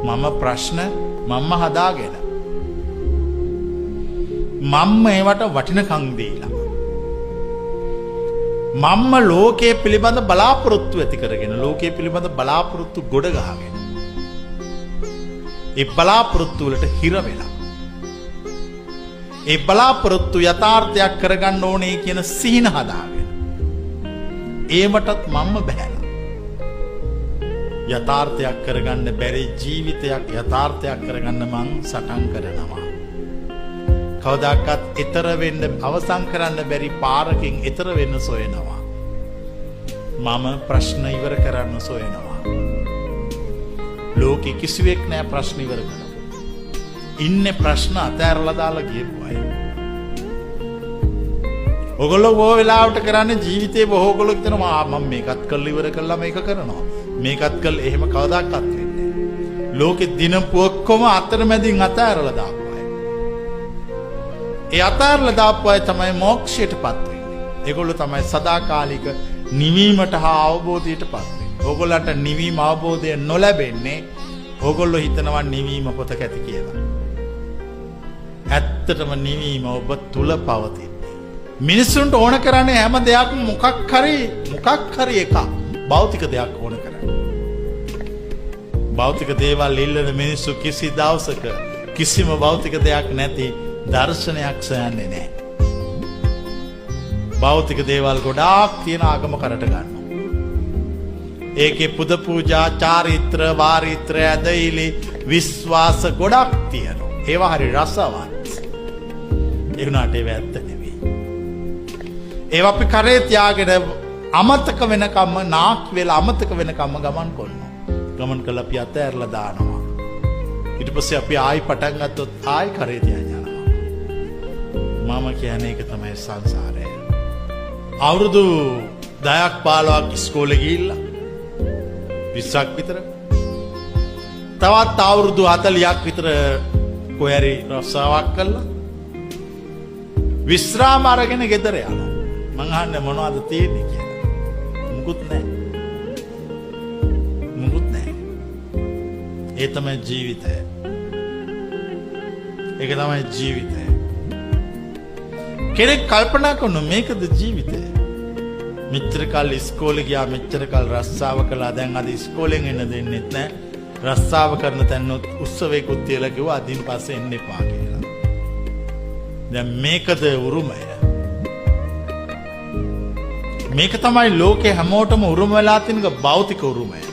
මම ප්‍රශ්න මම හදාගෙන මම ඒවට වටිනකම් දීලා මම ලෝකයේ පිළිබඳ බලාපොරොත්තු ඇති කරගෙන ලෝකයේ පිළිබඳ බලාපොරොත්තු ගොඩ ගහගෙන ඒ බලාපොරොත්තු වලට හිර වෙලා ඒ බලාපොරොත්තු යථාර්ථයක් කරගන්න ඕනේ කියන සිහින හදාගෙන ඒවටත් මම බහැලා යථාර්ථයක් කරගන්න බැරි ජීවිතයක් යථාර්ථයක් කරගන්න මං සටන් කරනවා. කවදාකවත් ඊතර වෙන්න අවසන් කරන්න බැරි පාරකින් ඊතර වෙන්න සොයනවා. මම ප්‍රශ්න ඉවර කරන්න සොයනවා. ලෝකෙ කිසිවෙක් නෑ ප්‍රශ්න ඉවර කරන්න. ඉන්නේ ප්‍රශ්න අතෑරලා දාලා ගියපු අය. ඔගොල්ලෝ ඕ වෙලාවට කරන්නේ ජීවිතේ බොහෝගොල්ලෝ හිතනවා මම මේකත් කරලා ඉවර කළා මේක කරනවා. මේකත් කළා එහෙම කවදාකවත් වෙන්නේ නෑ. ලෝකෙ දිනපු ඔක්කොම අතරමැදින් අතෑරලා දාපු අය. ඒ අතෑරලා දාපු අය තමයි මොක්ෂයටපත් වෙන්නේ. ඒගොල්ලෝ තමයි සදාකාලික නිවීමට හා අවබෝධයටපත් වෙන්නේ. ඕගොල්ලන්ට නිවීම අවබෝධය නොලැබෙන්නේ ඕගොල්ලෝ හිතනවා නිවීම පොතක ඇති කියලා. ඇත්තටම නිවීම ඔබ තුල පවතින. මිනිස්සුන්ට ඕන කරන්නේ හැම දෙයක්ම මොකක් හරි එකක් භෞතික දෙයක් ඕන කරන්නේ. භෞතික දේවල් ඉල්ලන මිනිස්සු කිසි දවසක කිසිම භෞතික දෙයක් නැති දර්ශනයක් සොයන්නේ නැහැ. භෞතික දේවල් ගොඩාක් තියෙන ආගම කරට ගන්නවා. ඒකේ පුද පූජා, චාරිත්‍ර, වාරිත්‍ර, ඇදහිලි, විශ්වාස ගොඩක් තියෙනවා. ඒවා හරි රසවත්. ඒ වුණාට ඒව ඇත්ත නෙවෙයි. ඒවා අපි කරේ තියාගෙන අමතක වෙනකම්ම නාක් වෙලා අමතක වෙනකම්ම ගමන් කරනවා. ගමන් කළා අපි අතෑරලා දානවා. ඊට පස්සේ අපි ආයි පටන් ගත්තොත් ආයි කරේ තියාගෙන යනවා. මම කියන්නේ ඒක තමයි සංසාරය. අවුරුදු 10ක් 15ක් ඉස්කෝලේ ගිහිල්ලා 20ක් විතර තවත් අවුරුදු 40ක් විතර කොහරි රස්සාවක් කළා විශ්‍රාම අරගෙන ගෙදර යනවා. මං අහන්නේ මොනවද තියෙන්නේ කියලා. මුකුත් නැහැ. ඒ තමයි ජීවිතය. ඒක තමයි ජීවිතය. කෙනෙක් කල්පනා කරන මේකද ජීවිතය? මෙච්චර කල් ඉස්කෝලේ ගියා, මෙච්චර කල් රස්සාව කළා, දැන් අද ඉස්කෝලෙන් එන්න දෙන්නෙත් නැහැ. රස්සාව කරන තැන උත්සවයකුත් තියලා කිව්වා අදින් පස්සේ එන්න එපා කියලා. දැන් මේකද උරුමය? මේක තමයි ලෝකේ හැමෝටම උරුම වෙලා තියෙන භෞතික උරුමය.